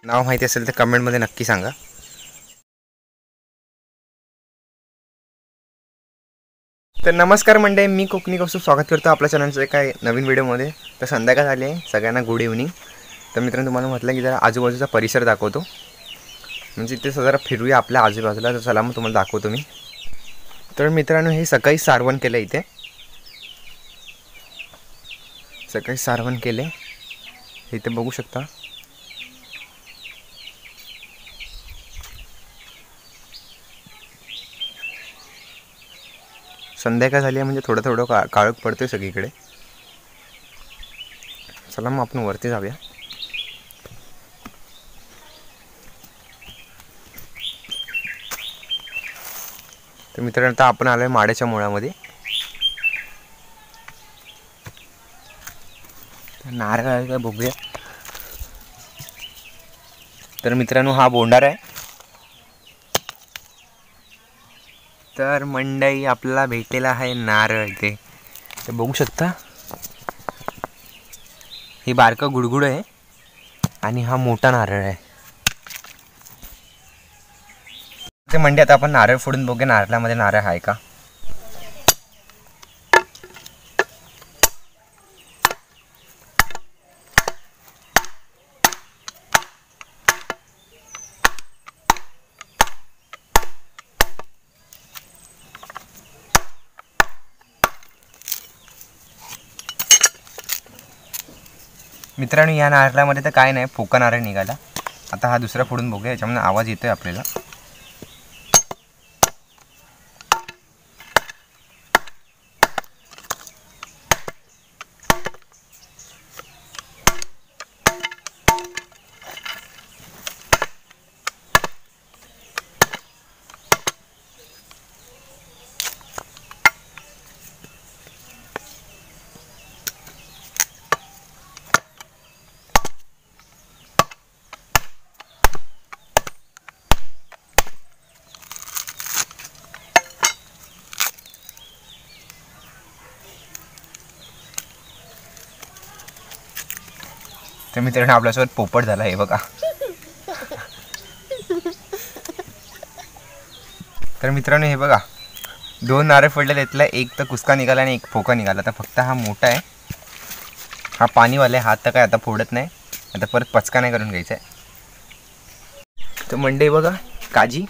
नाव माहिती असेल तर कमेंटमध्ये नक्की सांगा। तर नमस्कार मंडळी, मी कोकणी कौस्तुभ स्वागत करतो आपल्या चॅनलचं एका नवीन व्हिडिओमध्ये। तर संध्याकाळ झाली आहे, सगळ्यांना गुड इव्हनिंग। तर मित्रांनो, तुम्हाला म्हटलं की जरा आजूबाजूचा परिसर दाखवतो, म्हणजे इथे जरा फिरूया आपल्या आजूबाजूला। तर चला मग तुम्हाला दाखवतो मी। तर मित्रांनो, हे सकाळी सारवण केलं, इथे सकाळी सारवण केले, इथे बघू शकता। संध्याकाळ झाली आहे म्हणजे थोडं थोडं काळोख पडतोय सगळीकडे। चला मग आपण वरती जाऊया। तर मित्रांनो, आता आपण आलोय माड्याच्या मुळामध्ये। नारळ आहे का बघूया। तर मित्रांनो, हा बोंडार आहे। तर मंडई आपल्याला भेटलेला आहे नारळ इथे, तर बघू शकता। हे बारकं गुडगुड आहे आणि हा मोठा नारळ आहे। ते मंडई आता आपण नारळ फोडून बघूया, नारळामध्ये नारळ आहे का। मित्रांनो, या नारळामध्ये तर काय नाही, फोका नारळ निघाला। आता हा दुसरा फोडून बघूया, याच्यामध्ये आवाज येतोय आपल्याला। तर मित्रांनो, आपल्यासोबत पोपट झाला आहे बघा। तर मित्रांनो, हे बघा, दोन नारळ फोडले, त्यातला एक तर कुसका निघाला आणि एक फोका निघाला। तर फक्त हा मोठा आहे, हा पाणीवाला आहे, हात तर काय आता फोडत नाही, आता परत पचका नाही करून घ्यायचा आहे। तर मंडई बघा, काजी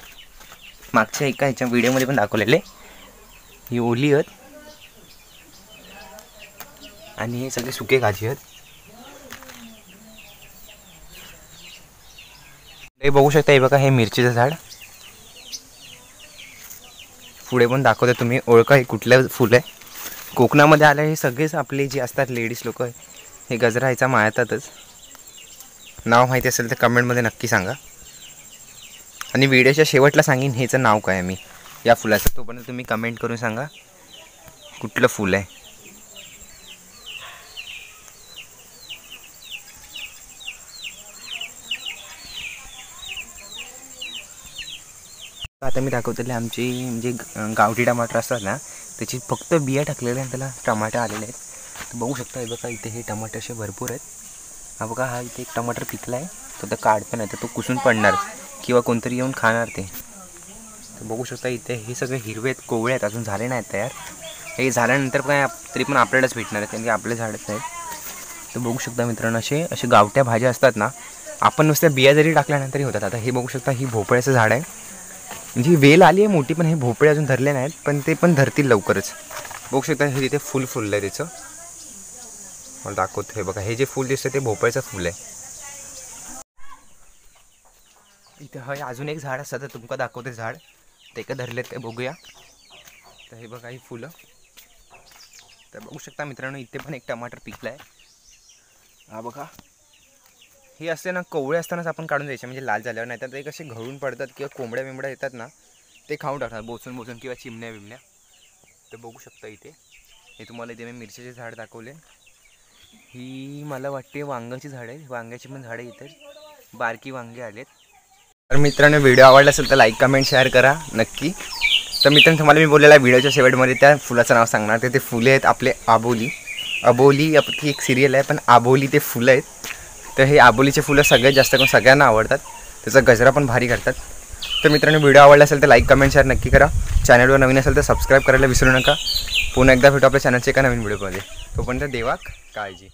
मागच्या एका ह्याच्या व्हिडिओमध्ये पण दाखवलेले, ही ओली आहेत आणि हे सगळे सुके काजी आहेत। हे बघू शकता, हे बघा, हे मिरचीचं झाड। पुढे पण दाखवते, तुम्ही ओळखा हे कुठलं फुल आहे। कोकणामध्ये आलं हे सगळेच आपले जे असतात लेडीज लोक, हे गजरा ह्याचा माळतातच। नाव माहिती असेल तर कमेंटमध्ये नक्की सांगा, आणि व्हिडिओच्या शेवटला सांगेन ह्याचं नाव काय आहे मी या फुलाचं, तोपर्यंत तुम्ही कमेंट करून सांगा कुठलं फुल आहे। आता मी दाखवतले आमची म्हणजे गावठी टमाटर असतात ना, त्याची फक्त बिया टाकलेल्या आणि त्याला टमाटर आलेले आहेत। तर बघू शकता, हे बघा, इथे हे टमाटर असे भरपूर आहेत। हा बघा, हा इथे एक टमाटर पिकला आहे, तर तो काढता नाही, तर तो कुसून पडणार किंवा कोणतरी येऊन खाणार ते। तर बघू शकता, इथे हे सगळे हिरवे आहेत, कोवळे आहेत, अजून झाले नाहीत तयार। हे झाल्यानंतर काय तरी पण आपल्यालाच भेटणार आहेत, कारण की आपले झाडच आहेत। तर बघू शकता मित्रांनो, असे गावठ्या भाज्या असतात ना, आपण नुसत्या बिया जरी टाकल्यानंतरही होतात। आता हे बघू शकता, ही भोपळ्याचं झाड आहे, म्हणजे वेल आली आहे मोठी, पण हे भोपळे अजून धरले नाहीत, पण ते पण धरतील लवकरच। बघू शकता, हे तिथे फुल फुललं आहे त्याचं, मला दाखवतो। हे बघा, हे जे फुल दिसतं ते भोपळ्याचं फुल आहे। इथे हे अजून एक झाड असतं, तर तुमका दाखवते झाड, ते का धरलेत काय बघूया। तर हे बघा, ही फुलं। तर बघू शकता मित्रांनो, इथे पण एक टमाटर पिकलं आहे, हा बघा। हे असते ना, कोवळे असतानाच आपण काढून द्यायचे, म्हणजे लाल झाल्यावर, नाही तर ते कसे घळून पडतात किंवा कोंबड्या बिंबड्या येतात ना, ते खाऊन टाकतात बोचून बोचून, किंवा चिमण्या बिमण्या। तर बघू शकता इथे, हे तुम्हाला इथे मी मिरचीचे झाड दाखवले। ही मला वाटते वांग्याची झाड आहे, वांग्याची पण झाडं इथे बारकी वांगे आलेत। तर मित्रांनो, व्हिडिओ आवडला असेल तर लाईक कमेंट शेअर करा नक्की। तर मित्रांनो, तुम्हाला मी बोललेला व्हिडिओच्या शेवटमध्ये त्या फुलाचं नाव सांगणार, ते फुले आहेत आपले आबोली। अबोली आपली एक सिरियल आहे, पण आबोली ते फुलं आहेत। तर हे आबोलीचे फुलं सगळ्यात जास्त करून सगळ्यांना आवडतात, त्याचा गजरा पण भारी करतात. तर मित्रांनो, व्हिडिओ आवडला असेल तर लाईक कमेंट शेअर नक्की करा. चॅनलवर नवीन असेल तर सबस्क्राईब करायला विसरू नका. पुन्हा एकदा भेटू आपल्या चॅनलच्या एका नवीन व्हिडिओमध्ये. तोपर्यंत देवा काळजी.